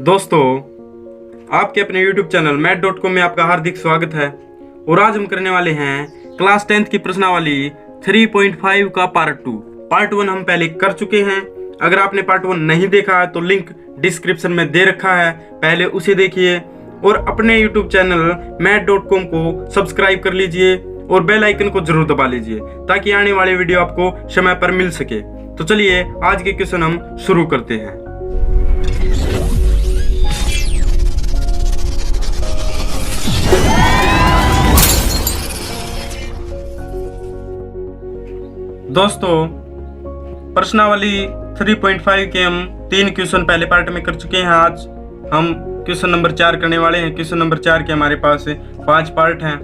दोस्तों, आपके अपने YouTube चैनल math.com में आपका हार्दिक स्वागत है। और आज हम करने वाले हैं क्लास 10th की प्रश्नावली 3.5 का पार्ट 1 हम पहले कर चुके हैं। अगर आपने पार्ट 1 नहीं देखा है तो लिंक डिस्क्रिप्शन में दे रखा है, पहले उसे देखिए और अपने YouTube चैनल math.com को सब्सक्राइब कर लीजिए और बेल आइकन को जरूर दबा लीजिए ताकि आने वाले वीडियो आपको समय पर मिल सके। तो चलिए आज के क्वेश्चन हम शुरू करते हैं। दोस्तों, प्रश्नावली 3.5 के हम 3 क्वेश्चन पहले पार्ट में कर चुके हैं। आज हम क्वेश्चन नंबर 4 करने वाले हैं। क्वेश्चन नंबर 4 के हमारे पास 5 पार्ट हैं।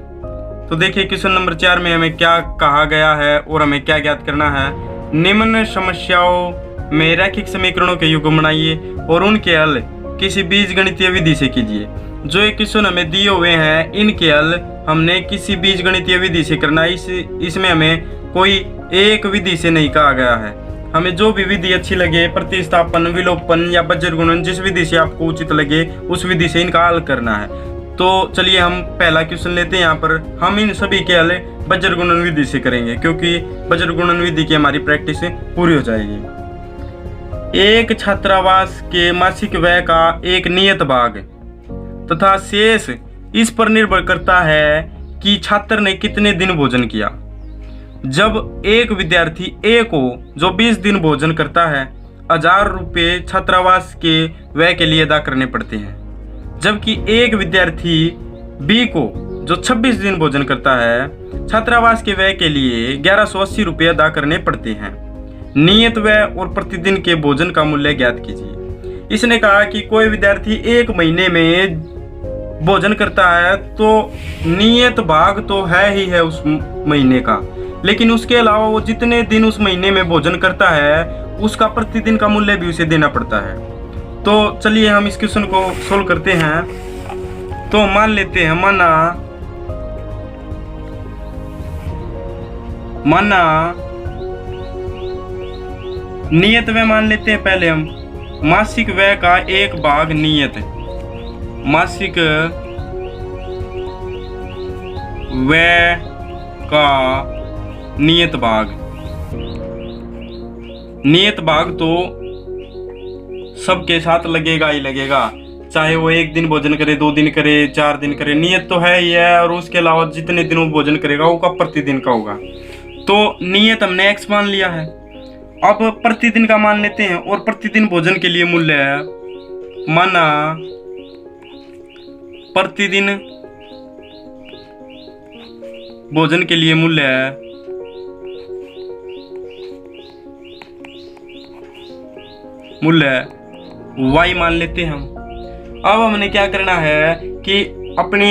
तो देखिए क्वेश्चन नंबर 4 में हमें क्या कहा गया है और हमें क्या ज्ञात करना है। निम्न समस्याओं में रैखिक समीकरणों के युग्म बनाइए और उनके हल किसी बीजगणितीय विधि से कीजिए। जो एक क्वेश्चन हमें दिए हुए हैं, इनके हल हमने किसी बीजगणितीय विधि से करना है। इसमें हमें कोई एक विधि से नहीं कहा गया है। हमें जो भी विधि अच्छी लगे, प्रतिस्थापन, विलोपन या बज्र गुणन, जिस विधि से आपको उचित लगे उस विधि से इनका हल करना है। तो चलिए हम पहला क्वेश्चन लेते हैं। यहाँ पर हम इन सभी के हल बज्र गुणन विधि से करेंगे क्योंकि बज्र गुणन विधि की हमारी प्रैक्टिस पूरी हो जाएगी। एक छात्रावास के मासिक व्यय का एक नियत भाग तथा शेष इस पर निर्भर करता है कि छात्र ने कितने दिन भोजन किया। जब एक विद्यार्थी ए को जो 20 दिन भोजन करता है 1000 रुपये छात्रावास के व्यय के लिए अदा करने पड़ते हैं, जबकि एक विद्यार्थी बी को जो 26 दिन भोजन करता है छात्रावास के व्यय के लिए 1180 रुपये अदा करने पड़ते हैं। नियत व्यय और प्रतिदिन के भोजन का मूल्य ज्ञात कीजिए। इसने कहा कि कोई विद्यार्थी एक महीने में भोजन करता है तो नियत भाग तो है ही है उस महीने का, लेकिन उसके अलावा वो जितने दिन उस महीने में भोजन करता है उसका प्रतिदिन का मूल्य भी उसे देना पड़ता है। तो चलिए हम इस क्वेश्चन को सोल्व करते हैं। तो मान लेते हैं, माना नियत व्यय मान लेते हैं। पहले हम मासिक व्यय का एक भाग नियत, मासिक व्यय का नियत भाग तो सबके साथ लगेगा ही लगेगा, चाहे वो एक दिन भोजन करे, 2 दिन करे, 4 दिन करे, नियत तो है ही है। और उसके अलावा जितने दिन वो भोजन करेगा वो का प्रतिदिन का होगा। तो नियत हमने x मान लिया है। अब प्रतिदिन का मान लेते हैं और प्रतिदिन भोजन के लिए मूल्य है, माना प्रतिदिन भोजन के लिए मूल्य है y मान लेते हैं हम। अब हमने क्या करना है कि अपने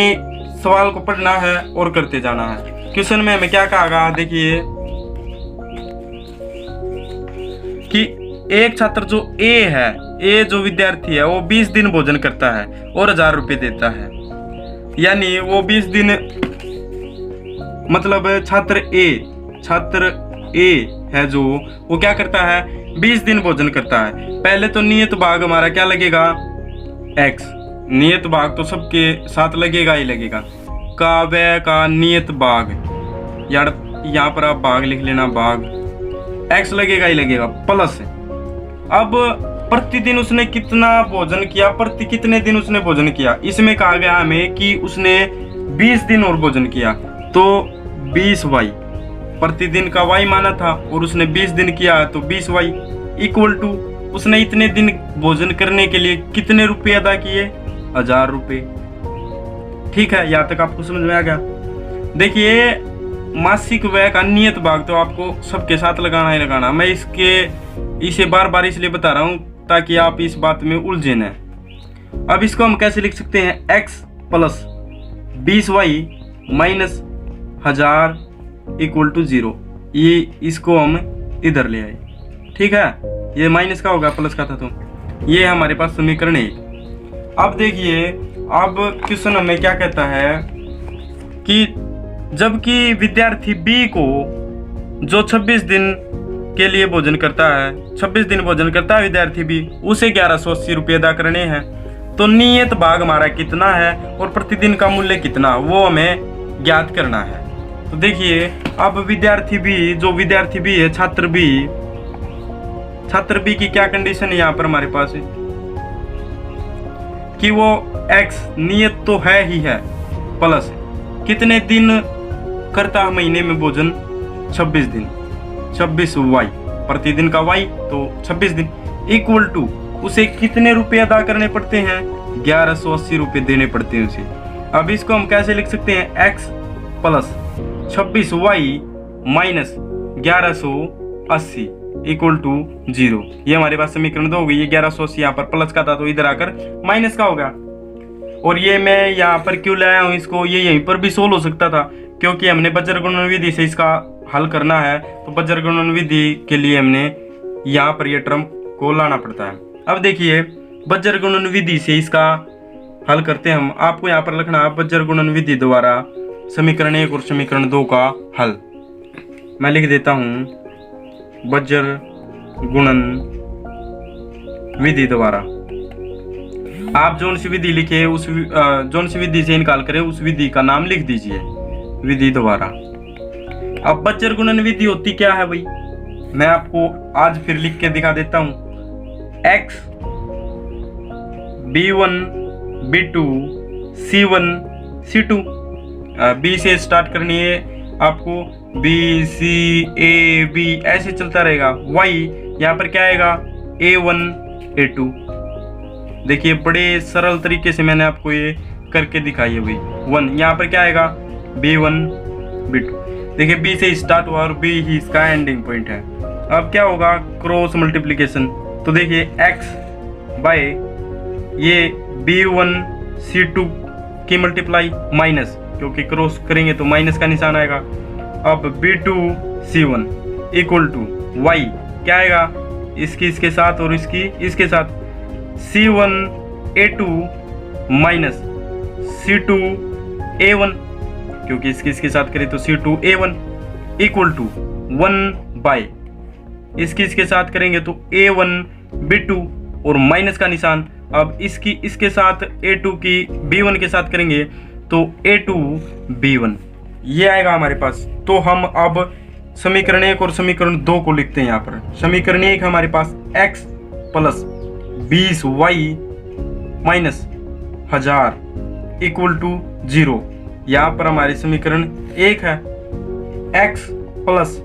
सवाल को पढ़ना है और करते जाना है। क्वेश्चन में हमें क्या कहा गया, देखिए कि एक छात्र जो ए जो विद्यार्थी है वो 20 दिन भोजन करता है और 1000 रुपये देता है। यानी वो 20 दिन मतलब छात्र ए है जो वो क्या करता है, 20 दिन भोजन करता है। पहले तो नियत भाग हमारा क्या लगेगा, x। नियत भाग तो सबके साथ लगेगा ही लगेगा। का व्यय का नियत भाग, यार यहाँ पर आप भाग लिख लेना, भाग x लगेगा ही लगेगा, प्लस अब प्रतिदिन उसने कितना भोजन किया, प्रति कितने दिन उसने भोजन किया। इसमें कहा गया हमें कि उसने 20 दिन और भोजन किया तो 20y, प्रतिदिन का y माना था और उसने 20 दिन किया तो 20y इक्वल टू उसने इतने दिन भोजन करने के लिए कितने रुपए अदा किए, 1000 रुपये। ठीक है, यहाँ तक आपको समझ में आ गया। देखिए मासिक व्यय का नियत भाग तो आपको सबके साथ लगाना ही लगाना। मैं इसे बार बार इसलिए बता रहा हूँ ताकि आप इस बात में उलझे न। अब इसको हम कैसे लिख सकते हैं, x plus 20y minus 1000 equal to 0। ये इसको हम इधर ले आए। ठीक है, ये माइनस का होगा, प्लस का था, तो ये हमारे पास समीकरण 1। अब देखिए, अब क्वेश्चन हमें क्या कहता है कि जबकि विद्यार्थी बी को जो 26 दिन के लिए भोजन करता है, 26 दिन भोजन करता है विद्यार्थी भी, उसे 1180 रुपये अदा करने हैं। तो नियत भाग हमारा कितना है और प्रतिदिन का मूल्य कितना, वो हमें ज्ञात करना है। तो देखिए अब विद्यार्थी बी, जो विद्यार्थी बी है, छात्र बी की क्या कंडीशन है यहाँ पर हमारे पास है कि वो x नियत तो है ही है, प्लस कितने दिन करता है महीने में भोजन, 26 दिन, 26 y, प्रतिदिन का y तो 26 दिन, इक्वल टू उसे कितने रुपए अदा करने पड़ते हैं, 1180 रुपए देने पड़ते हैं उसे। अब इसको हम कैसे लिख सकते हैं, x plus 26y minus 1180 equal to 0। ये हमारे पास समीकरण 2 हो गई। ये 1180 यहाँ पर प्लस का था तो इधर आकर माइनस का होगा। और ये मैं यहाँ पर क्यों लाया हूँ इसको, ये यहीं पर भी सोल्व हो सकता था क्योंकि हमने बज्र गुणन विधि से इसका हल करना है, तो बज्र गुणन विधि के लिए हमने यहाँ पर ये टर्म को लाना पड़ता है। अब देखिए बज्र गुणन विधि से इसका हल करते हैं हम। आपको यहाँ पर लिखना है बज्र गुणन विधि द्वारा समीकरण 1 और समीकरण 2 का हल। मैं लिख देता हूँ बज्र गुणन विधि द्वारा। आप जौन सी विधि लिखे उस जौन सी विधि से निकाल करे उस विधि का नाम लिख दीजिए, विधि द्वारा। अब बज्र गुणन विधि होती क्या है भाई, मैं आपको आज फिर लिख के दिखा देता हूं। x b1 b2 c1 c2, b से स्टार्ट करनी है आपको, b c a b ऐसे चलता रहेगा। y यहाँ पर क्या आएगा, a1 a2। देखिए बड़े सरल तरीके से मैंने आपको ये करके दिखाई है भाई। 1 यहाँ पर क्या आएगा, b1 b2। देखिए b से स्टार्ट हुआ और b ही इसका एंडिंग पॉइंट है। अब क्या होगा, क्रॉस मल्टीप्लिकेशन। तो देखिए x बाय ये b1 c2 की मल्टीप्लाई माइनस, क्योंकि क्रॉस करेंगे तो माइनस का निशान आएगा। अब b2 c1 equal to y क्या आएगा, इसके साथ और इसके साथ c1 a2 minus c2 a1, क्योंकि इसके साथ करें तो c2 a1 equal to 1 bye इसके साथ करेंगे तो a1 b2 और माइनस का निशान। अब इसके साथ a2 की b1 के साथ करेंगे तो a2 b1, ये आएगा हमारे पास। तो हम अब समीकरण 1 और समीकरण 2 को लिखते हैं यहाँ पर। समीकरण 1 हमारे पास x plus 20y minus 1000 equal to 0। यहाँ पर हमारे समीकरण 1 है x plus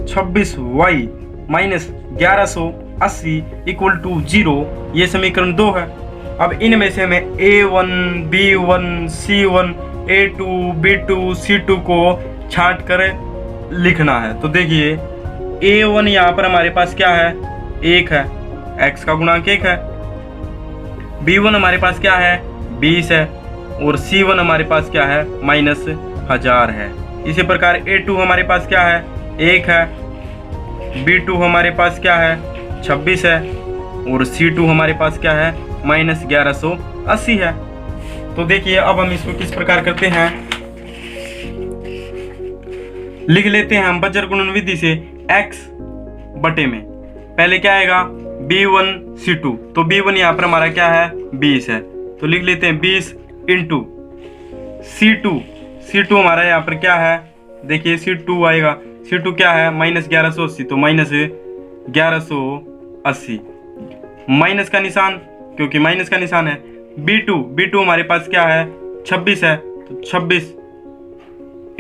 26y minus 1180 equal to 0, ये समीकरण 2 है। अब इनमें से हमें a1 b1 c1 a2 b2 c2 को छांट कर लिखना है। तो देखिए a1 यहाँ पर हमारे पास क्या है, 1 है, x का गुणांक 1 है। b1 हमारे पास क्या है, 20 है, और c1 हमारे पास क्या है, माइनस 1000 है। इसी प्रकार a2 हमारे पास क्या है, 1 है, b2 हमारे पास क्या है, 26 है, और c2 हमारे पास क्या है, माइनस 1180 है। तो देखिए अब हम इसको किस प्रकार करते हैं, लिख लेते हैं हम बज्र गुणन विधि से x बटे में। पहले क्या आएगा, b1 c2, तो b1 यहाँ पर हमारा क्या है, 20 है, तो लिख लेते हैं 20 इंटू c2 हमारा यहाँ पर क्या है, देखिए c2 आएगा, c2 क्या है, माइनस 1180, तो माइनस 1180 माइनस का निशान, क्योंकि माइनस का निशान है। b2 हमारे पास क्या है, 26 है, तो 26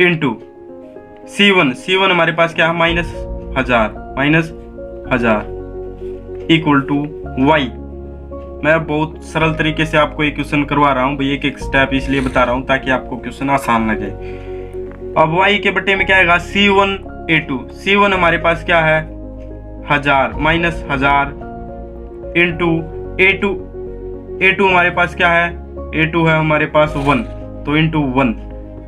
इंटू c1 हमारे पास क्या है, माइनस 1000 इक्वल टू y। मैं बहुत सरल तरीके से आपको ये क्वेश्चन करवा रहा हूँ भाई, एक स्टेप इसलिए बता रहा हूँ ताकि आपको क्वेश्चन आसान लगे। अब y के बटे में क्या आएगा, c1 a2 हमारे पास क्या है, 1000 माइनस 1000 इंटू a2 हमारे पास क्या है, a2 है हमारे पास 1, तो इंटू 1,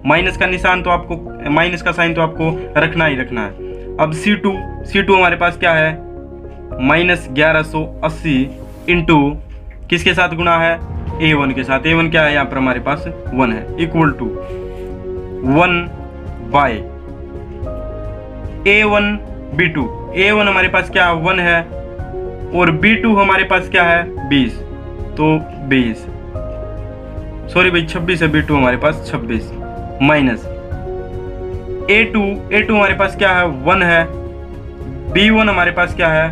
माइनस का निशान तो आपको, माइनस का साइन तो आपको रखना ही रखना है। अब c2 हमारे पास क्या है, माइनस 1180 इंटू किसके साथ गुणा है, a1 के साथ। a1 क्या है यहाँ पर हमारे पास 1 है, equal to 1 bye a1 b2 हमारे पास क्या है, 1 है, और b2 हमारे पास क्या है, 20, तो 20 सॉरी भाई 26 है, B2 हमारे पास 26 माइनस A2 हमारे पास क्या है 1 है, B1 हमारे पास क्या है,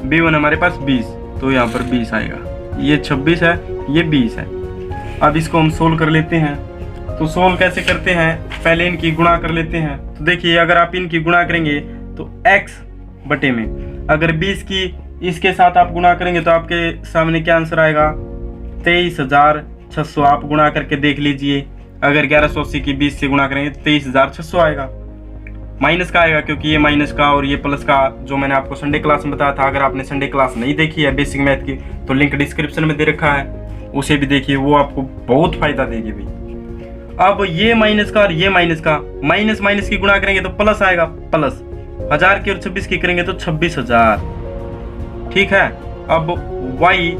B1 हमारे पास 20, तो यहाँ पर 20 आएगा, ये 26 है, ये 20 है। अब इसको हम सोल्व कर लेते हैं। तो सोल्व कैसे करते हैं, पहले इनकी गुणा कर लेते हैं। तो देखिए अगर आप इनकी गुणा करेंगे तो x बटे में अगर 20 की इसके साथ आप गुणा करेंगे तो आपके सामने क्या आंसर आएगा 23,600। आप गुणा करके देख लीजिए, अगर 1180 की 20 से गुणा करेंगे तो 23,600 आएगा। माइनस का आएगा क्योंकि ये माइनस का और ये प्लस का जो मैंने आपको संडे क्लास में बताया था। अगर आपने संडे क्लास नहीं देखी है बेसिक मैथ की तो लिंक डिस्क्रिप्शन में दे रखा है, उसे भी देखिए, वो आपको बहुत फायदा देगी भाई। अब ये माइनस का और ये माइनस का, माइनस माइनस की गुणा करेंगे तो प्लस आएगा, प्लस 1000 की और 26 की करेंगे तो 26,000। ठीक है, अब y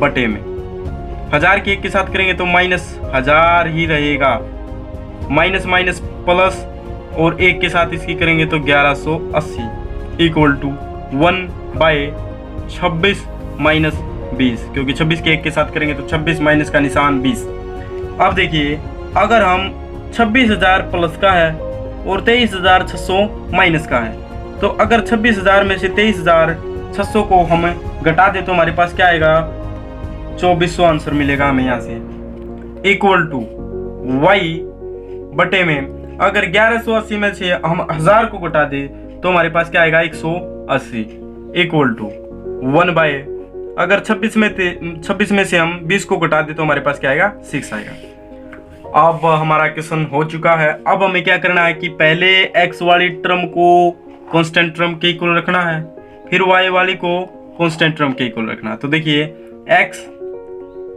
बटे में 1000 की 1 के साथ करेंगे तो माइनस 1000 ही रहेगा, माइनस माइनस प्लस और 1 के साथ इसकी करेंगे तो 1180 इक्वल टू 1/26 माइनस 20, क्योंकि 26 के 1 के साथ करेंगे तो 26 माइनस का निशान 20। अब देखिए अगर हम 26,000 प्लस का है और 23,600 माइनस का है, तो अगर 26,000 में से 23,600 को हम घटा दे तो हमारे पास क्या आएगा 2400 आंसर मिलेगा हमें यहाँ से, इक्वल टू y बटे में अगर 1180 में से हम 1000 को घटा दे तो हमारे पास क्या आएगा 180 इक्वल टू 1/, अगर 26 में से हम 20 को घटा दे तो हमारे पास क्या आएगा 6 आएगा। अब हमारा क्वेश्चन हो चुका है। अब हमें क्या करना है कि पहले x वाली टर्म को कांस्टेंट टर्म के इक्वल रखना है, फिर y वाली को कांस्टेंट टर्म के इक्वल रखना है। तो देखिए x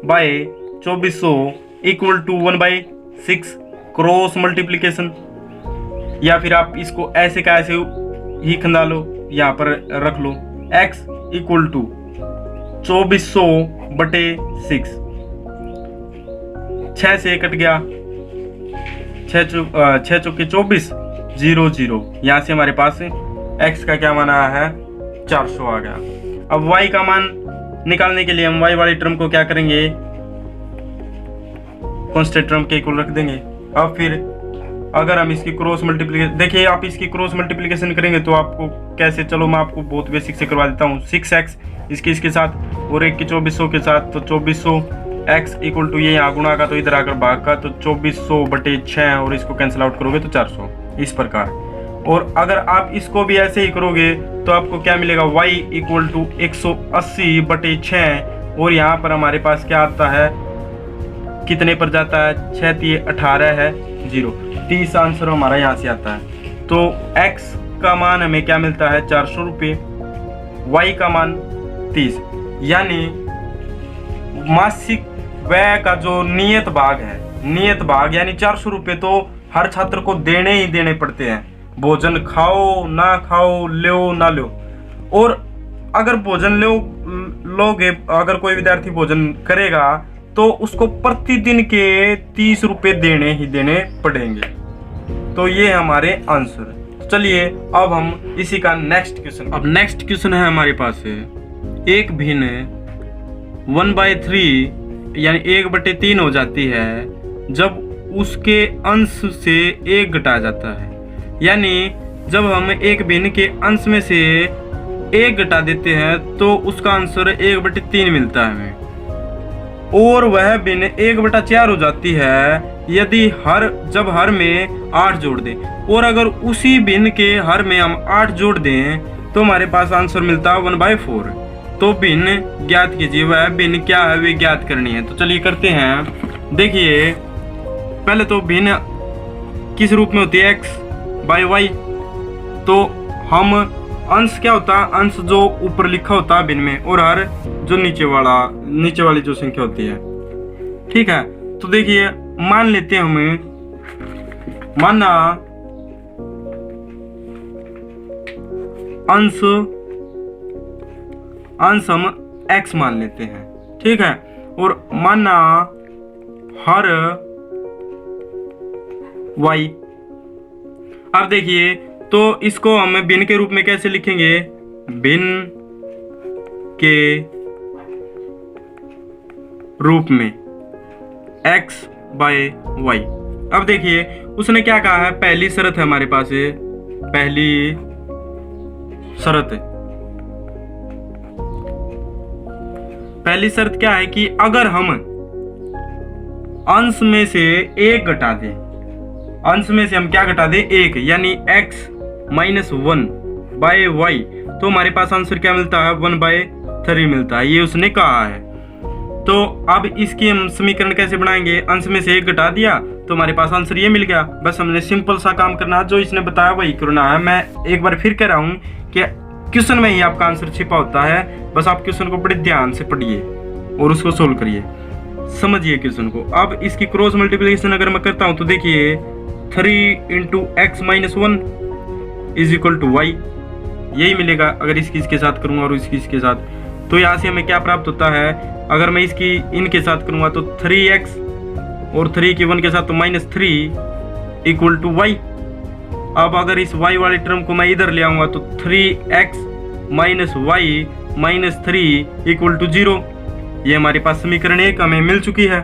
by 2400 equal to 1/6 cross multiplication, या फिर आप इसको ऐसे का ऐसे ही खंदा लो, यहाँ पर रख लो x इक्वल टू 2400 बटे 6, 6 से कट गया, 6 चौके 24 0 0, यहाँ से हमारे पास x का क्या मान आया है 400 आ गया। अब y का मान निकालने के लिए हम y वाली टर्म को क्या करेंगे कांस्टेंट टर्म के इक्वल रख देंगे। अब फिर अगर हम इसकी क्रॉस मल्टीप्लिकेशन, देखिए आप इसकी क्रॉस मल्टीप्लिकेशन करेंगे तो आपको कैसे, चलो मैं आपको बहुत बेसिक से करवा देता हूँ। 6x इसके साथ और 1 की 2400 के साथ, तो 2400 x इक्वल टू ये यहाँ गुणा का तो इधर आकर भाग का, तो 2400 बटे 6 और इसको कैंसिल आउट करोगे तो 400 इस प्रकार। और अगर आप इसको भी ऐसे ही करोगे तो आपको क्या मिलेगा y इक्वल टू 180 बटे 6, और यहाँ पर हमारे पास क्या आता है, कितने पर जाता है 6 3 18 है 0, 30 आंसर हमारा यहाँ से आता है। तो x का मान हमें क्या मिलता है 400 रुपये, y का मान 30, यानी मासिक व्यय का जो नियत भाग है, नियत भाग यानी 400 रुपये तो हर छात्र को देने ही देने पड़ते हैं। भोजन खाओ ना खाओ, लो ना लो, और अगर भोजन लोगे, अगर कोई विद्यार्थी भोजन करेगा तो उसको प्रतिदिन के 30 रुपये देने ही देने पड़ेंगे। तो ये हमारे आंसर। चलिए अब हम इसी का नेक्स्ट क्वेश्चन, अब नेक्स्ट क्वेश्चन है हमारे पास है, एक भिन्न 1/3 यानी 1/3 हो जाती है जब उसके अंश से 1 घटाया जाता है। यानी जब हम एक भिन्न के अंश में से 1 घटा देते हैं तो उसका आंसर 1/3 मिलता है हमें, और वह भिन्न 1/4 हो जाती है यदि जब हर में 8 जोड़ दें, और अगर उसी भिन्न के हर में हम 8 जोड़ दें तो हमारे पास आंसर मिलता है 1/4। तो भिन्न ज्ञात कीजिए, वह भिन्न क्या है वे ज्ञात करनी है। तो चलिए करते हैं। देखिए पहले तो भिन्न किस रूप में होती है x/y, तो हम अंश क्या होता है, अंश जो ऊपर लिखा होता है भिन्न में, और हर जो नीचे वाली जो संख्या होती है। ठीक है, तो देखिए मान लेते हैं हमें, माना अंश हम x मान लेते हैं, ठीक है, और माना हर y। अब देखिए तो इसको हम भिन्न के रूप में कैसे लिखेंगे, भिन्न के रूप में x बाय वाई। अब देखिए उसने क्या कहा है, पहली शर्त है हमारे पास, पहली शर्त है, पहली शर्त क्या है कि अगर हम अंश में से एक घटा दें, अंश में से हम क्या घटा दें, एक, यानी x माइनस 1 बाय वाई, तो हमारे पास आंसर क्या मिलता है, 1/3 मिलता है, ये उसने कहा है। तो अब इसकी हम समीकरण कैसे बनाएंगे, अंश में से एक घटा दिया तो हमारे पास आंसर ये मिल गया। बस हमने सिंपल सा काम करना है, जो इसने बताया वही करना है। मैं एक बार फिर कह रहा हूँ कि क्वेश्चन में ही आपका आंसर छिपा होता है, बस आप क्वेश्चन को बड़े ध्यान से पढ़िए और उसको सोल्व करिए, समझिए क्वेश्चन को। अब इसकी क्रॉस मल्टीप्लिकेशन अगर मैं करता हूँ तो देखिए 3 × x - 1 = y, यही मिलेगा अगर इसकी इसके साथ करूँगा और इसकी इसके साथ। तो यहाँ से हमें क्या प्राप्त होता है, अगर मैं इसकी इनके साथ करूँगा तो 3x और 3 की 1 के साथ तो -3 = y। अब अगर इस y वाले टर्म को मैं इधर ले आऊँगा तो 3x - y - 3 = 0। ये हमारे पास समीकरण 1 हमें मिल चुकी है।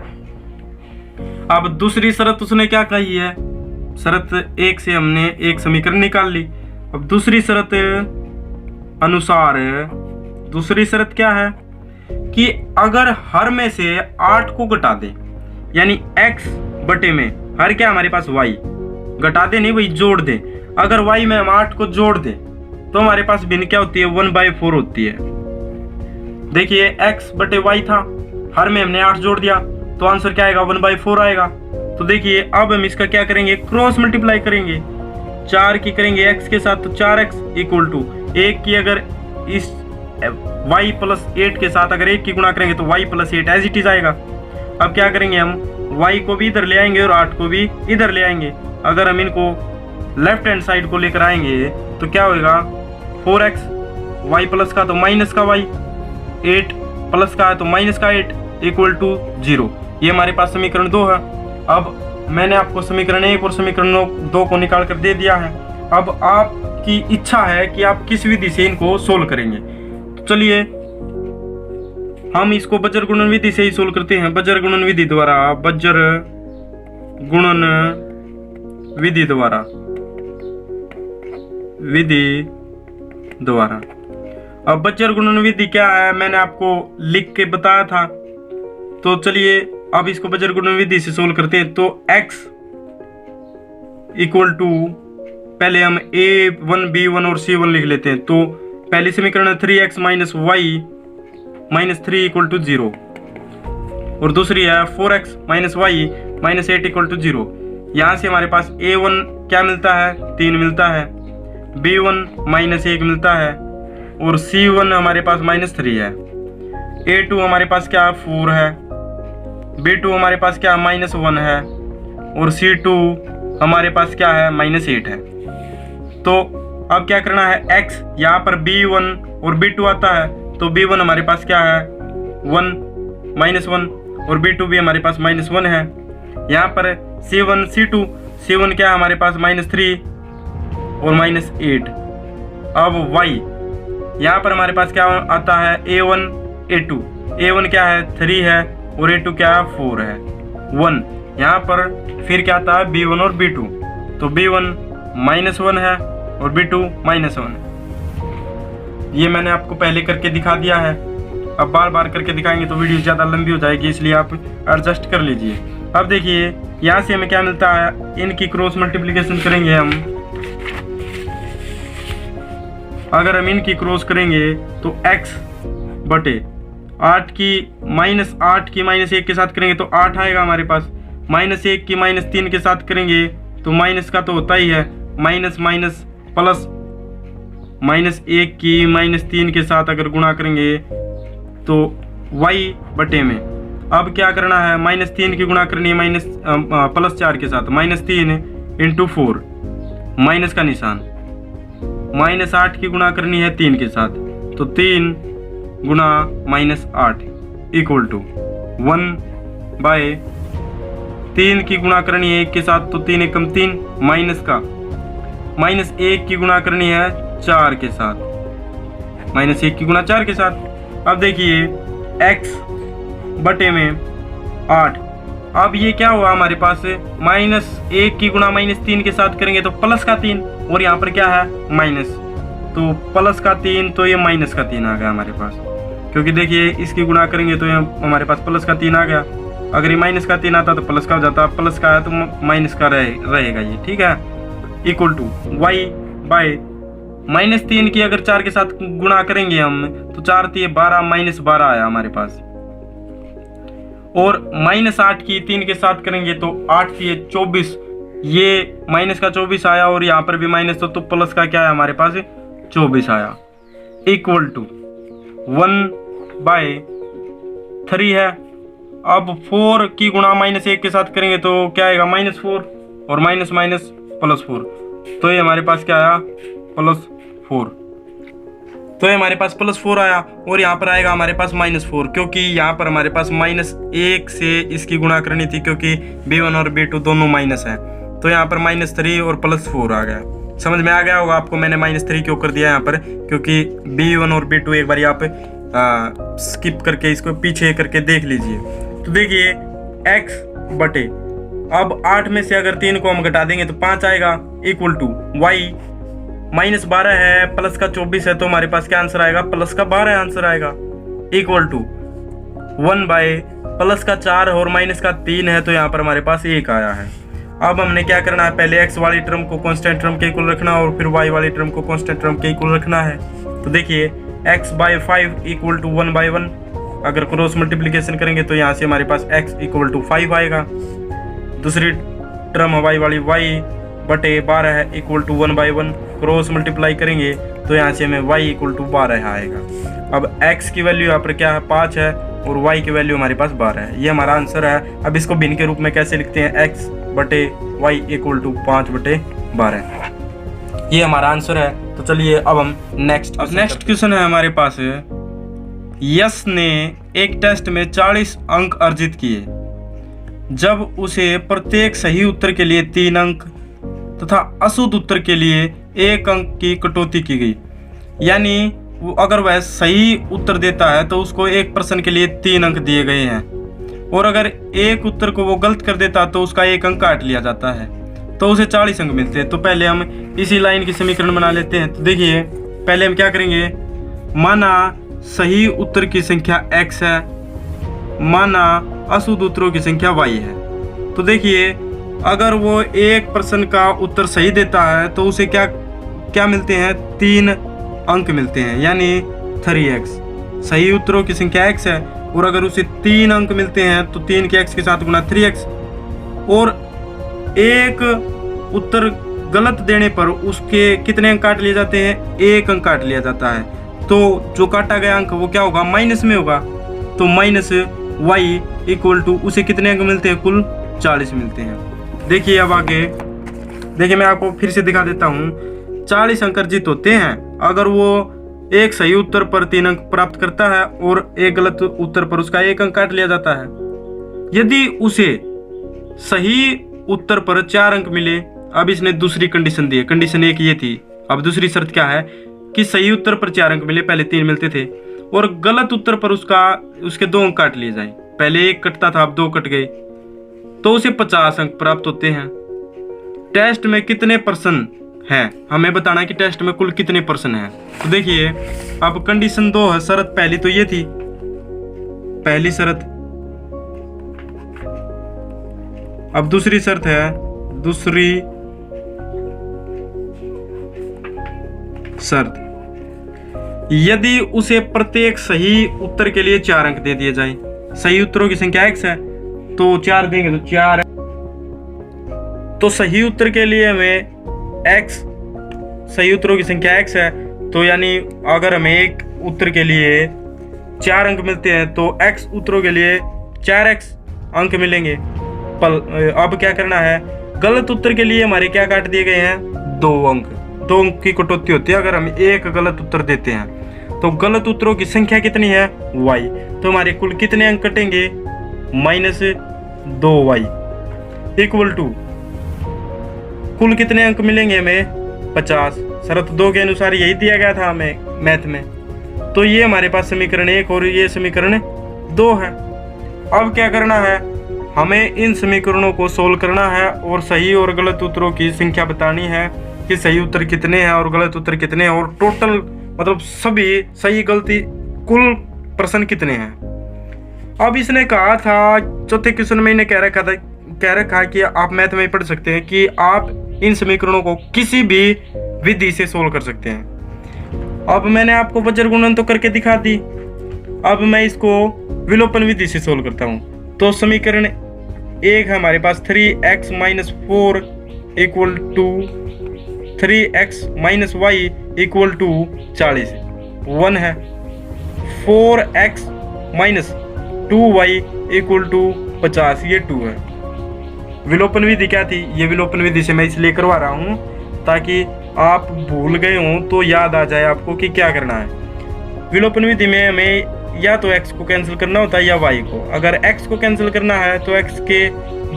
अब दूसरी शर्त उसने क्या कही है, शर्त 1 से हमने एक समीकरण निकाल ली। अब दूसरी शर्त अनुसार, दूसरी शर्त क्या है कि अगर हर में से 8 को घटा दें, यानी x बटे में हर क्या हमारे पास y, घटा दे नहीं वही जोड़ दे, अगर y में हम 8 को जोड़ दें तो हमारे पास भिन्न क्या होती है, 1/4 होती है। देखिए x बटे y था, हर में हमने 8 जोड़ दिया तो आंसर क्या आएगा, 1/4 आएगा। तो देखिए अब हम इसका क्या करेंगे, क्रॉस मल्टीप्लाई करेंगे, 4 की करेंगे x के साथ तो 4x = 1 की अगर इस y + 8 के साथ अगर 1 की गुणा करेंगे तो y + 8 एज इट इज आएगा। अब क्या करेंगे, हम y को भी इधर ले आएंगे और 8 को भी इधर ले आएंगे। अगर हम इनको लेफ्ट हैंड साइड को लेकर आएंगे तो क्या होगा, 4x, y प्लस का तो माइनस का y, 8 प्लस का है तो माइनस का 8 = 0। ये हमारे पास समीकरण 2 है। अब मैंने आपको समीकरण 1 और समीकरण 2 को निकाल कर दे दिया है। अब आपकी इच्छा है कि आप किस विधि से इनको सोल्व करेंगे। तो चलिए हम इसको बज्र गुणन विधि से ही सोल्व करते हैं। बज्र गुणन विधि द्वारा, बज्र गुणन विधि द्वारा। अब बज्र गुणन विधि क्या है मैंने आपको लिख के बताया था। तो चलिए अब इसको बज्र गुणन विधि से सोल्व करते हैं। तो x = पहले हम a1 b1 और c1 लिख लेते हैं। तो पहली समीकरण है 3x - y - 3 = 0 और दूसरी है 4x - y - 8 = 0। यहाँ से हमारे पास a1 क्या मिलता है, 3 मिलता है, b1 -1 मिलता है और c1 हमारे पास -3 है, a2 हमारे पास क्या है, 4 है, b2 हमारे पास क्या है, -1 है और c2 हमारे पास क्या है, -8 है। तो अब क्या करना है, x यहाँ पर b1 और b2 आता है तो b1 हमारे पास क्या है, 1 और b2 भी हमारे पास -1 है। यहाँ पर c1 c1 क्या है हमारे पास, -3 और -8। अब y यहाँ पर हमारे पास क्या आता है, a1 a2, a1 क्या है, 3 है और a2 क्या है, 4 है, 1। यहाँ पर फिर क्या आता है, b1 और b2, तो b1 -1 है और b2 -1। ये मैंने आपको पहले करके दिखा दिया है। अब बार बार करके दिखाएंगे तो वीडियो ज़्यादा लंबी हो जाएगी, इसलिए आप एडजस्ट कर लीजिए। अब देखिए यहाँ से हमें क्या मिलता है, इनकी क्रॉस मल्टीप्लिकेशन करेंगे हम। अगर हम इनकी क्रॉस करेंगे तो x बटे 8 की -1 के साथ करेंगे तो 8 आएगा हमारे पास, -1 की -3 के साथ करेंगे तो माइनस का तो होता ही है, माइनस प्लस, -1 की -3 के साथ अगर गुणा करेंगे तो y बटे में अब क्या करना है, -3 की गुणा करनी है +4 के साथ, -3 × 4 माइनस का निशान, -8 की गुणा करनी है 3 के साथ तो 3 गुणा -8 = 1/3 की गुणा करनी है 1 के साथ तो 3 × 3 माइनस का, -1 की गुणा करनी है 4 के साथ, -1 की गुणा 4 के साथ। अब देखिए x बटे में 8 अब ये क्या हुआ हमारे पास, -1 की गुणा -3 के साथ करेंगे तो +3, और यहाँ पर क्या है माइनस, तो +3, तो ये -3 आ गया हमारे पास, क्योंकि देखिए इसकी गुणा करेंगे तो ये हमारे पास +3 आ गया। अगर ये -3 आता तो प्लस का हो जाता, प्लस का आया तो माइनस का रहेगा ये, ठीक है। इक्वल टू y बाय -3 की अगर 4 के साथ गुणा करेंगे हम तो 4 × 12 -12 आया हमारे पास, और -8 की 3 के साथ करेंगे तो 8 × 24, ये माइनस का 24 आया, और यहाँ पर भी माइनस तो प्लस का क्या है हमारे पास 24 आया। इक्वल टू 1/3 है। अब 4 की गुणा -1 के साथ करेंगे तो क्या आएगा -4, और माइनस +4, तो ये हमारे पास क्या आया +4, तो ये हमारे पास +4 आया, और यहाँ पर आएगा हमारे पास -4, क्योंकि यहाँ पर हमारे पास -1 से इसकी गुणा करनी थी, क्योंकि b1 और b2 दोनों माइनस है, तो यहाँ पर -3 और +4 आ गया। समझ में आ गया होगा आपको मैंने -3 क्यों कर दिया यहाँ पर, क्योंकि b1 और b2 एक बार आप स्किप करके इसको पीछे करके देख लीजिए। तो देखिए x बटे, अब 8 में से अगर 3 को हम घटा देंगे तो 5 आएगा। इक्वल टू y -12 है, प्लस का 24 है, तो हमारे पास क्या आंसर आएगा +12 आंसर आएगा। इक्वल टू 1/+4 और -3 है, तो यहाँ पर हमारे पास 1 आया है। अब हमने क्या करना है, पहले x वाली टर्म को कांस्टेंट टर्म के इक्वल रखना, और फिर y वाली टर्म को कांस्टेंट टर्म के इक्वल रखना है। तो देखिए x/5 इक्वल टू 1/1, अगर क्रॉस मल्टीप्लिकेशन करेंगे तो यहाँ से हमारे पास x इक्वल टू 5 आएगा। दूसरी टर्म y वाली y/12 है इक्वल टू 1/1, क्रॉस मल्टीप्लाई करेंगे तो यहाँ से हमें y इक्वल टू 12 आएगा। अब x की वैल्यू यहाँ पर क्या है 5 है, और y की वैल्यू हमारे पास 12 है, ये हमारा आंसर है। अब इसको भिन्न के रूप में कैसे लिखते हैं, x/y इक्वल टू 5/12, ये हमारा आंसर है। तो चलिए अब हम नेक्स्ट क्वेश्चन है हमारे पास। यश ने एक टेस्ट में 40 अंक अर्जित किए, जब उसे प्रत्येक सही उत्तर के लिए 3 अंक तथा अशुद्ध उत्तर के लिए 1 अंक की कटौती की गई। यानी अगर वह सही उत्तर देता है तो उसको एक प्रश्न के लिए 3 अंक दिए गए हैं, और अगर एक उत्तर को वो गलत कर देता तो उसका 1 अंक काट लिया जाता है, तो उसे 40 अंक मिलते हैं। तो पहले हम इसी लाइन की समीकरण बना लेते हैं। तो देखिए पहले हम क्या करेंगे, माना सही उत्तर की संख्या x है, माना अशुद्ध उत्तरों की संख्या y है। तो देखिए अगर वो एक प्रश्न का उत्तर सही देता है तो उसे क्या मिलते हैं, 3 अंक मिलते हैं, यानी 3x। सही उत्तरों की संख्या x है, और अगर उसे 3 अंक मिलते हैं तो 3 के x के साथ गुना 3x, और एक उत्तर गलत देने पर उसके कितने अंक काट लिए जाते हैं, 1 अंक काट लिया जाता है। तो जो काटा गया अंक वो क्या होगा, माइनस में होगा, तो -y इक्वल टू उसे कितने अंक मिलते हैं, कुल 40 मिलते हैं। देखिए अब आगे देखिए मैं आपको फिर से दिखा देता हूँ। 40 अंक अर्जित होते हैं अगर वो एक सही उत्तर पर 3 अंक प्राप्त करता है और एक गलत उत्तर पर उसका 1 अंक काट लिया जाता है। यदि उसे सही उत्तर पर 4 अंक मिले, अब इसने दूसरी कंडीशन दी है, कंडीशन 1 ये थी। अब दूसरी शर्त क्या है कि सही उत्तर पर 4 अंक मिले, पहले 3 मिलते थे, और गलत उत्तर पर उसके 2 अंक काट लिए जाए। पहले 1 कटता था, अब 2 कट गए, तो उसे 50 अंक प्राप्त होते हैं। टेस्ट में कितने प्रश्न हैं, हमें बताना है कि टेस्ट में कुल कितने प्रश्न हैं। तो देखिए अब कंडीशन 2 है, शर्त पहली तो ये थी, पहली शर्त। अब दूसरी शर्त है, दूसरी शर्त, यदि उसे प्रत्येक सही उत्तर के लिए 4 अंक दे दिए जाए। सही उत्तरों की संख्या x है तो 4 देंगे तो 4 है, तो सही उत्तर के लिए हमें x, सही उत्तरों की संख्या x है, तो यानी अगर हमें एक उत्तर के लिए 4 अंक मिलते हैं तो x उत्तरों के लिए 4x अंक मिलेंगे। अब क्या करना है, गलत उत्तर के लिए हमारे क्या काट दिए गए हैं, 2 अंक। 2 अंक की कटौती होती है अगर हम एक गलत उत्तर देते हैं। तो गलत उत्तरों की संख्या कितनी है, y, तो हमारे कुल कितने अंक कटेंगे, -2y इक्वल टू कुल कितने अंक मिलेंगे हमें, 50। शर्त 2 के अनुसार यही दिया गया था हमें मैथ में। तो ये हमारे पास समीकरण 1 और ये समीकरण 2 है। अब क्या करना है, हमें इन समीकरणों को सोल्व करना है और सही और गलत उत्तरों की संख्या बतानी है कि सही उत्तर कितने हैं और गलत उत्तर कितने हैं, और टोटल मतलब सभी सही गलती कुल प्रश्न कितने हैं। अब इसने कहा था चौथे क्वेश्चन में इन्हें कह रखा है कि आप मैथ में पढ़ सकते हैं कि आप इन समीकरणों को किसी भी विधि से सोल्व कर सकते हैं। अब मैंने आपको वज्र गुणन तो करके दिखा दी, अब मैं इसको विलोपन विधि से सोल्व करता हूं। तो समीकरण एक है हमारे पास 3x - 4 equal to 3x - y equal to 40 1 है। 4x - 2y इक्वल टू 50 ये 2 है। विलोपन विधि क्या थी, ये विलोपन विधि से मैं इसलिए करवा रहा हूँ ताकि आप भूल गए हों तो याद आ जाए आपको कि क्या करना है। विलोपन विधि में हमें या तो x को कैंसिल करना होता है या y को। अगर x को कैंसिल करना है तो x के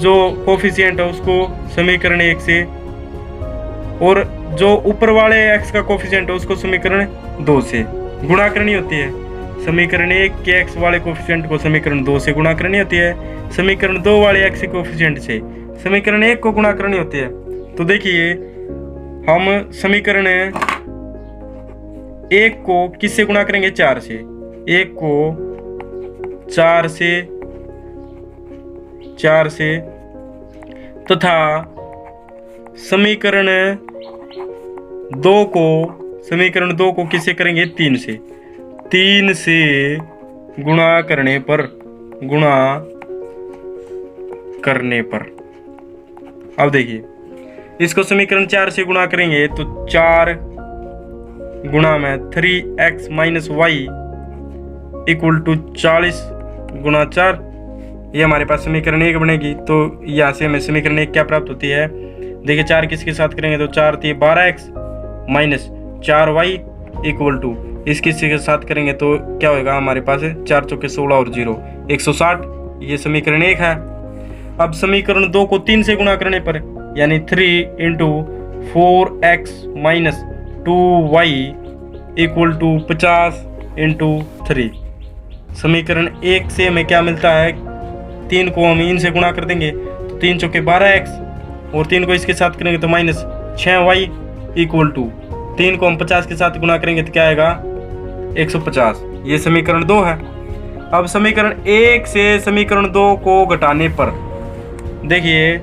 जो कोफिशिएंट है उसको समीकरण 1 से, और जो ऊपर वाले x का कोफिशिएंट है उसको समीकरण 2 से गुणा करनी होती है। समीकरण 1 के x वाले कोफिशिएंट को समीकरण 2 से गुणा करनी होती है। समीकरण 2 वाले x कोफिशिएंट से समीकरण 1 को गुणा करनी होती है। तो देखिए हम समीकरण 1 को किससे गुणा करेंगे, 4 से। 1 को 4 से तथा समीकरण 2 को किससे करेंगे, 3 से। 3 से गुणा करने पर अब देखिए इसको समीकरण 4 से गुणा करेंगे तो 4 गुणा में 3x - y इक्वल टू 40 गुणा 4, ये हमारे पास समीकरण 1 बनेगी। तो यहाँ से हमें समीकरण 1 क्या प्राप्त होती है, देखिए 4 किसके साथ करेंगे तो 4 × 12x - 4y इक्वल टू इस किसी के साथ करेंगे तो क्या होगा हमारे पास 4 × 4 = 16 और 0 160, ये समीकरण 1 है। अब समीकरण 2 को 3 से गुणा करने पर यानी 3 × 4x - 2y इक्वल टू 50 × 3। समीकरण 1 से हमें क्या मिलता है, 3 को हम इनसे गुणा कर देंगे तो 3 × 12x और 3 को इसके साथ करेंगे तो -6y इक्वल टू 3 को हम 50 के साथ गुणा करेंगे तो क्या आएगा 150, ये समीकरण 2 है। अब समीकरण 1 से समीकरण 2 को घटाने पर देखिए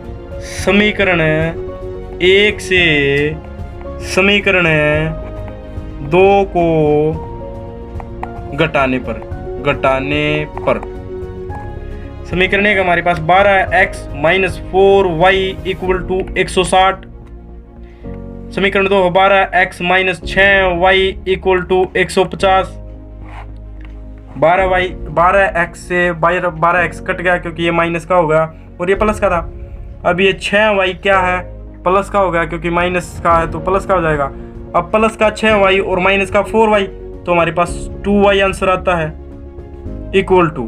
समीकरण 1 से समीकरण 2 को घटाने पर समीकरण 1 हमारे पास 12x - 4y इक्वल टू 160, समीकरण 2 12x - 6y equal to 150। 12x से 12x कट गया क्योंकि ये माइनस का होगा और ये प्लस का था। अब ये 6y क्या है, प्लस का हो गया क्योंकि माइनस का है तो प्लस का हो जाएगा। अब प्लस का 6y और माइनस का 4y तो हमारे पास 2y आंसर आता है इक्वल टू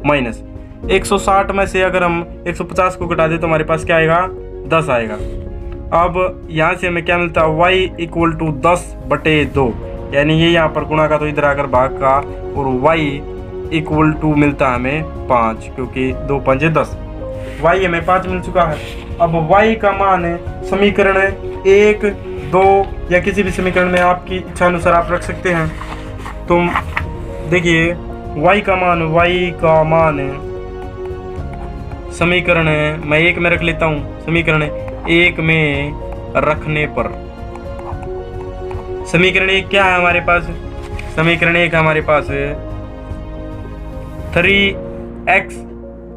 माइनस 160 में से अगर हम 150 को घटा दे तो हमारे पास क्या आएगा 10 आएगा। अब यहाँ से हमें क्या मिलता है y इक्वल टू 10/2, यानी ये यहाँ पर गुणा का तो इधर आकर भाग का, और y इक्वल टू मिलता है हमें 5 क्योंकि 2 × 5 = 10, y हमें 5 मिल चुका है। अब y का मान समीकरण 1, 2 या किसी भी समीकरण में आपकी इच्छा अनुसार आप रख सकते हैं। तो देखिए y का मान समीकरण मैं 1 में रख लेता हूँ। समीकरण 1 में रखने पर समीकरण 1 क्या है हमारे पास, समीकरण 1 हमारे पास 3x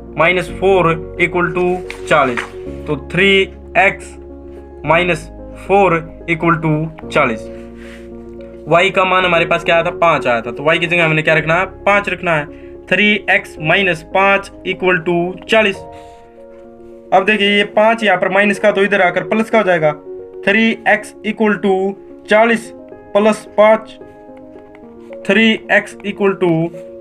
- 4 इक्वल टू 40, तो 3x - 4 इक्वल टू 40। y का मान हमारे पास क्या आया था 5 आया था, तो y की जगह हमने क्या रखना है 5 रखना है। 3x - 5 equal to 40। अब देखिए ये 5 यहाँ पर माइनस का तो इधर आकर प्लस का हो जाएगा। 3x equal to 40 + 5, 3x equal to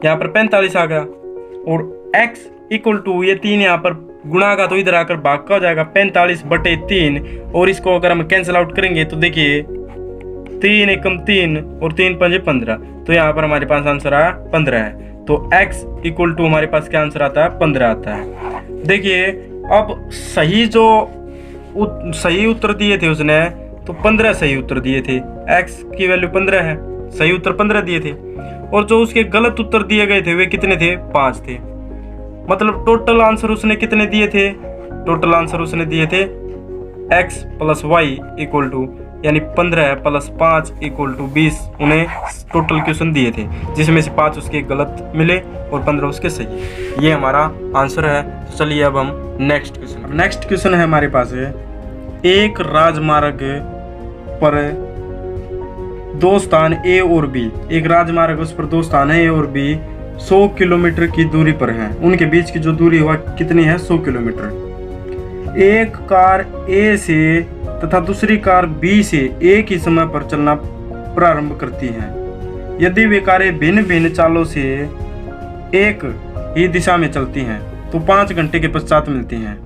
यहाँ पर 45 आ गया, और x इक्वल टू ये 3 यहाँ पर गुणा का तो इधर आकर भाग का हो जाएगा 45/3, और इसको अगर हम कैंसिल आउट करेंगे तो देखिए 3 एकम 3 और 3 × 5 = 15, तो यहाँ पर हमारे पास आंसर आया 15 है। तो x इक्वल टू हमारे पास क्या आंसर आता है 15 आता है। देखिए अब सही उत्तर दिए थे उसने, तो 15 सही उत्तर दिए थे, x की वैल्यू 15 है, सही उत्तर 15 दिए थे। और जो उसके गलत उत्तर दिए गए थे वे कितने थे, 5 थे। मतलब टोटल आंसर उसने कितने दिए थे, टोटल आंसर उसने दिए थे x + y इक्वल टू, यानी 15 + 5 इक्वल टू 20 उन्हें टोटल क्वेश्चन दिए थे, जिसमें से 5 उसके गलत मिले और 15 उसके सही। ये हमारा आंसर है। तो चलिए अब हम नेक्स्ट क्वेश्चन है हमारे पास है, एक राजमार्ग पर दो स्थान A और B, एक राजमार्ग उस पर दो स्थान है A और B 100 किलोमीटर की दूरी पर हैं। उनके बीच की जो दूरी हुआ कितनी है, 100 किलोमीटर। एक कार A से तथा दूसरी कार B से एक ही समय पर चलना प्रारंभ करती हैं। यदि वे कारें भिन्न भिन्न चालों से एक ही दिशा में चलती हैं तो 5 घंटे के पश्चात मिलती हैं।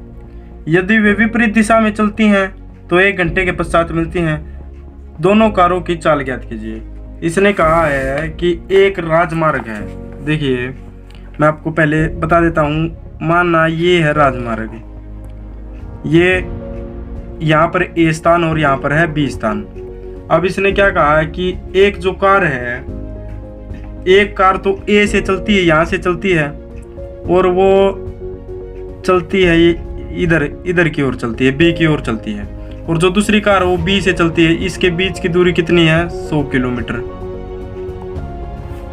यदि वे विपरीत दिशा में चलती हैं तो 1 घंटे के पश्चात मिलती हैं। दोनों कारों की चाल ज्ञात कीजिए। इसने कहा है कि एक राजमार्ग है। देखिए मैं आपको पहले बता देता हूँ, मानना ये है राजमार्ग, ये यहाँ पर A स्थान और यहाँ पर है B स्थान। अब इसने क्या कहा है कि एक जो कार है, एक कार तो A से चलती है, यहाँ से चलती है, और वो चलती है इधर की ओर चलती है, B की ओर चलती है। और जो दूसरी कार है वो B से चलती है, इसके बीच की दूरी कितनी है, 100 किलोमीटर।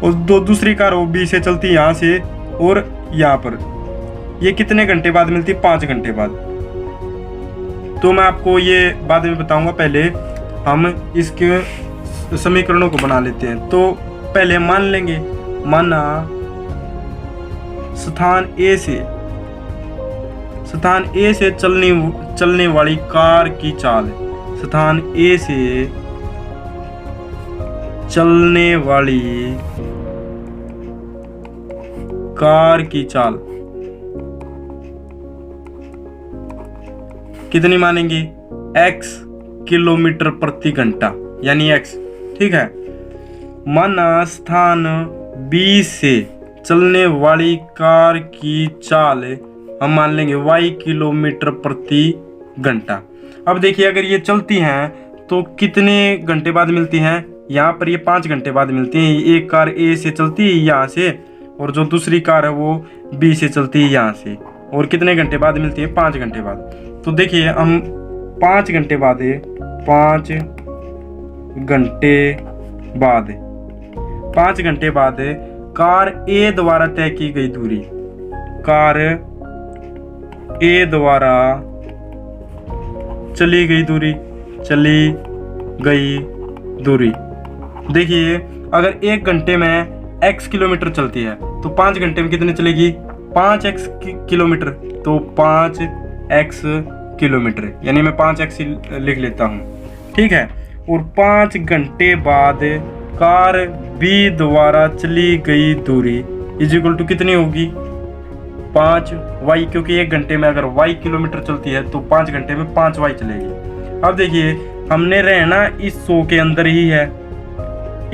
और दूसरी कार वो B से चलती है यहाँ से और यहाँ पर, ये कितने घंटे बाद मिलती है, 5 घंटे बाद। तो मैं आपको ये बाद में बताऊंगा, पहले हम इसके समीकरणों को बना लेते हैं। तो पहले मान लेंगे, माना स्थान A से चलने वाली कार की चाल, स्थान A से चलने वाली कार की चाल कितनी मानेंगे, x किलोमीटर प्रति घंटा, यानी x, ठीक है। माना स्थान B से चलने वाली कार की चाल हम मान लेंगे y किलोमीटर प्रति घंटा। अब देखिए अगर ये चलती हैं तो कितने घंटे बाद मिलती हैं, यहाँ पर ये 5 घंटे बाद मिलती हैं। एक कार A से चलती है यहाँ से, और जो दूसरी कार है वो B से चलती है यहाँ से, और कितने घंटे बाद मिलती है, 5 घंटे बाद। तो देखिए हम 5 घंटे बाद कार A द्वारा तय की गई दूरी, कार A द्वारा चली गई दूरी। देखिए अगर 1 घंटे में x किलोमीटर चलती है तो 5 घंटे में कितनी चलेगी, 5x किलोमीटर, तो 5x किलोमीटर, यानी मैं 5x लिख लेता हूँ, ठीक है। और 5 घंटे बाद कार B द्वारा चली गई दूरी इक्वल टू कितनी होगी, 5y, क्योंकि 1 घंटे में अगर y किलोमीटर चलती है तो 5 घंटे में 5y चलेगी। अब देखिए हमने रहना इस 100 के अंदर ही है,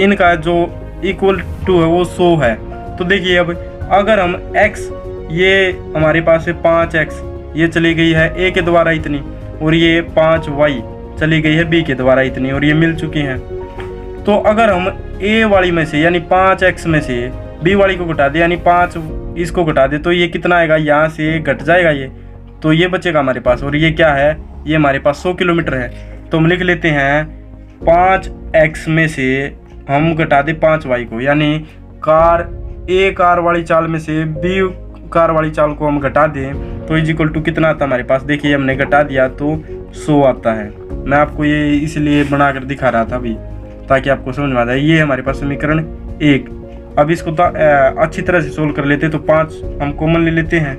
इनका जो इक्वल टू है वो 100 है। तो देखिए अब अगर हम x, ये हमारे पास है 5x, ये चली गई है A के द्वारा इतनी, और ये 5y चली गई है B के द्वारा इतनी, और ये मिल चुकी हैं। तो अगर हम A वाली में से यानी 5x में से B वाली को घटा दे, यानी 5 इसको घटा दे, तो ये कितना आएगा, यहाँ से घट जाएगा ये, तो ये बचेगा हमारे पास। और ये क्या है, ये हमारे पास 100 किलोमीटर है। तो हम लिख लेते हैं 5x में से हम घटा दे 5y को, यानी A कार वाली चाल में से B कार वाली चाल को हम घटा दें तो इक्वल टू कितना आता है हमारे पास। देखिए हमने घटा दिया तो 100 आता है। मैं आपको ये इसलिए बनाकर दिखा रहा था अभी, ताकि आपको समझ में आ जाए। ये हमारे पास समीकरण 1। अब इसको अच्छी तरह से सोल्व कर लेते, तो 5 हम कॉमन ले लेते हैं।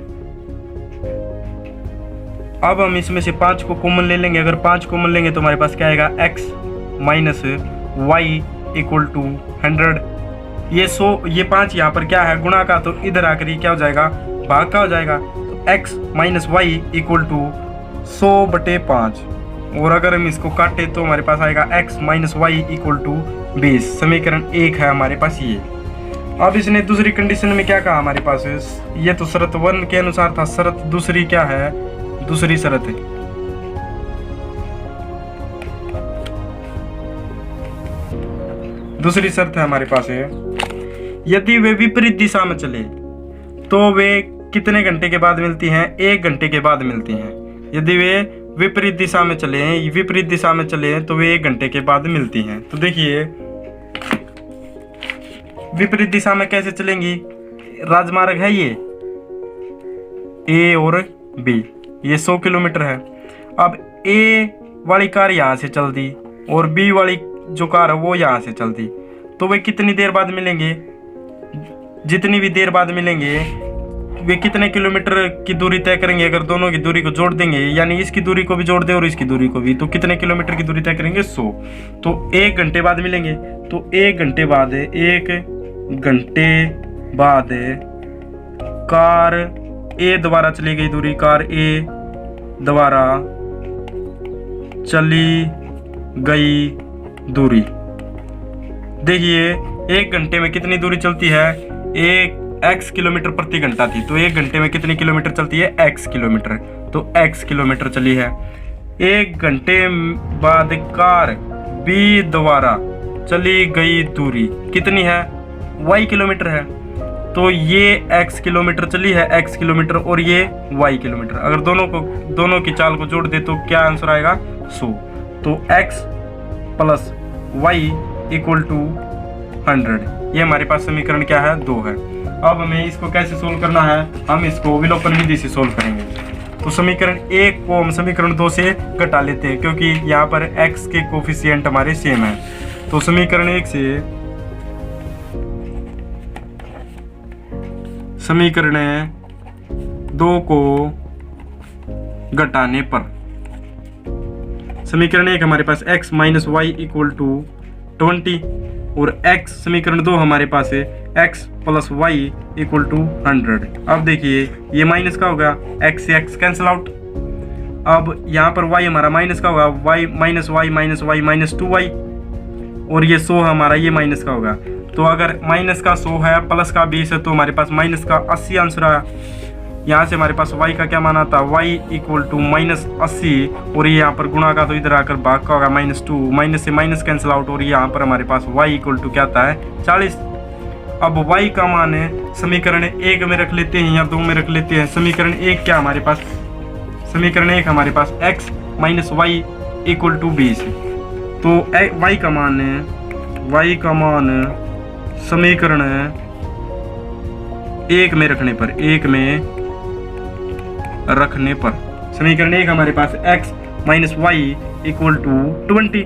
अब हम इसमें से 5 को कॉमन ले लेंगे। अगर 5 कॉमन लेंगे तो हमारे पास क्या आएगा, x minus y equal to 100। ये 100, ये 5 यहाँ पर क्या है, गुणा का, तो इधर आकर ये क्या हो जाएगा, भाग का हो जाएगा। तो x minus y equal to 100/5। और अगर हम इसको काटे तो हमारे पास आएगा x minus y equal to 20। समीकरण 1 है हमारे पास ये। अब इसने दूसरी कंडीशन में क्या कहा हमारे पास, ये तो शर्त 1 के अनुसार था, शर्त दूसरी क्या है, दूसरी शर्त है दूसरी शर्त है हमारे पास है, यदि वे विपरीत दिशा में चले तो वे कितने घंटे के बाद मिलती हैं, 1 घंटे के बाद मिलती हैं। यदि वे विपरीत दिशा में चले तो वे 1 घंटे के बाद मिलती हैं। तो देखिए विपरीत दिशा में कैसे चलेंगी, राजमार्ग है ये ए और बी, ये 100 किलोमीटर है। अब ए वाली कार यहाँ से चल दी और बी वाली जो कार है वो यहाँ से चल दी, तो वे कितनी देर बाद मिलेंगे, जितनी भी देर बाद मिलेंगे वे कितने किलोमीटर की दूरी तय करेंगे। अगर दोनों की दूरी को जोड़ देंगे, यानी इसकी दूरी को भी जोड़ दे और इसकी दूरी को भी, तो कितने किलोमीटर की दूरी तय करेंगे, 100। तो 1 घंटे बाद मिलेंगे। तो 1 घंटे बाद कार ए द्वारा चली गई दूरी, कार ए द्वारा चली गई दूरी, देखिए 1 घंटे में कितनी दूरी चलती है, एक x किलोमीटर प्रति घंटा थी, तो 1 घंटे में कितनी किलोमीटर चलती है, x किलोमीटर, तो x किलोमीटर चली है। 1 घंटे बाद कार b द्वारा चली गई दूरी कितनी है, y किलोमीटर है, तो ये x किलोमीटर चली है, x किलोमीटर, और ये y किलोमीटर। अगर दोनों की चाल को जोड़ दे तो क्या आंसर आएगा, 100। तो x plus y equal to 100, ये हमारे पास समीकरण क्या है, 2 है। अब हमें इसको कैसे सोल्व करना है, हम इसको विलोपन विधि से सोल्व करेंगे। तो समीकरण 1 को हम समीकरण 2 से घटा लेते हैं, क्योंकि यहाँ पर x के कोफिशिएंट हमारे सेम है। तो समीकरण 1 से समीकरण 2 को घटाने पर समीकरण 1 हमारे पास x minus y equal to 20, और x समीकरण 2 हमारे पास है x plus y equal to 100। अब देखिए ये माइनस का होगा, x से x कैंसिल आउट। अब यहाँ पर y हमारा माइनस का होगा, y minus Y minus 2y, और ये 100 हमारा ये माइनस का होगा। तो अगर माइनस का 100 है प्लस का 20 है तो हमारे पास माइनस का 80 आंसर आया। यहाँ से हमारे पास y का क्या माना था, y इक्वल टू माइनस 80, और ये यहाँ पर गुणा का तो इधर आकर भाग का होगा -2, माइनस से माइनस कैंसिल आउट, और यहाँ पर हमारे पास y इक्वल टू क्या आता है, 40। अब y का मान है समीकरण 1 में रख लेते हैं या 2 में रख लेते हैं। समीकरण 1 क्या हमारे पास, समीकरण 1 हमारे पास x minus y equal to 20, तो y का मान समीकरण 1 में रखने पर समीकरण 1 हमारे पास x minus y equal to 20,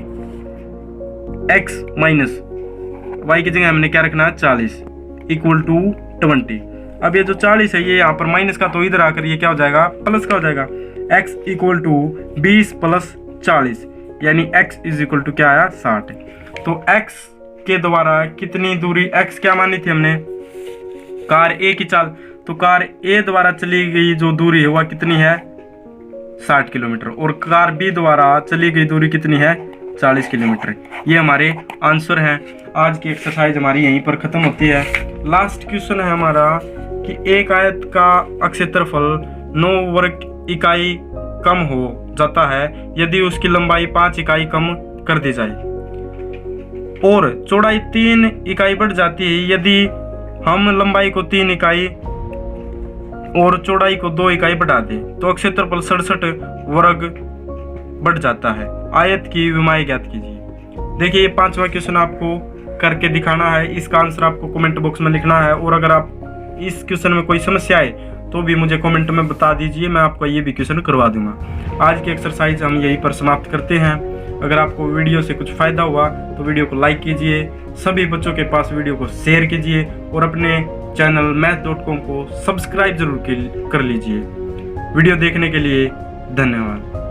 x minus y की जगह हमने क्या रखना है, 40 इक्वल टू 20। अब ये जो 40 है ये यहाँ पर माइनस का तो इधर आकर ये क्या हो जाएगा, प्लस का हो जाएगा। x इक्वल टू 20 प्लस 40, यानी x इज इक्वल टू क्या आया, 60। तो x के द्वारा कितनी दूरी, x क्या मानी थी हमने, कार ए की चाल, तो कार ए द्वारा चली गई जो दूरी है वह कितनी है, 60 किलोमीटर, और कार बी द्वारा चली गई दूरी कितनी है, 40 किलोमीटर। ये हमारे आंसर हैं। आज की एक्सरसाइज हमारी यहीं पर खत्म होती है। लास्ट क्वेश्चन है हमारा कि एक आयत का क्षेत्रफल 9 वर्ग इकाई कम हो जाता है यदि उसकी लंबाई 5 इकाई कम कर दी जाए, और चौड़ाई 3 इकाई बढ़ जाती है यदि हम लंबाई को 3 इकाई और चौड़ाई को 2 इकाई बढ़ा दें, तो क्षेत्रफल 67 वर्ग बढ़ जाता है। आयत की विमाएं ज्ञात कीजिए। देखिए ये 5वां क्वेश्चन आपको करके दिखाना है, इसका आंसर आपको कमेंट बॉक्स में लिखना है, और अगर आप इस क्वेश्चन में कोई समस्या है तो भी मुझे कमेंट में बता दीजिए, मैं आपको ये भी क्वेश्चन करवा दूंगा। आज की एक्सरसाइज हम यहीं पर समाप्त करते हैं। अगर आपको वीडियो से कुछ फ़ायदा हुआ तो वीडियो को लाइक कीजिए, सभी बच्चों के पास वीडियो को शेयर कीजिए, और अपने चैनल math.com को सब्सक्राइब जरूर कर लीजिए। वीडियो देखने के लिए धन्यवाद।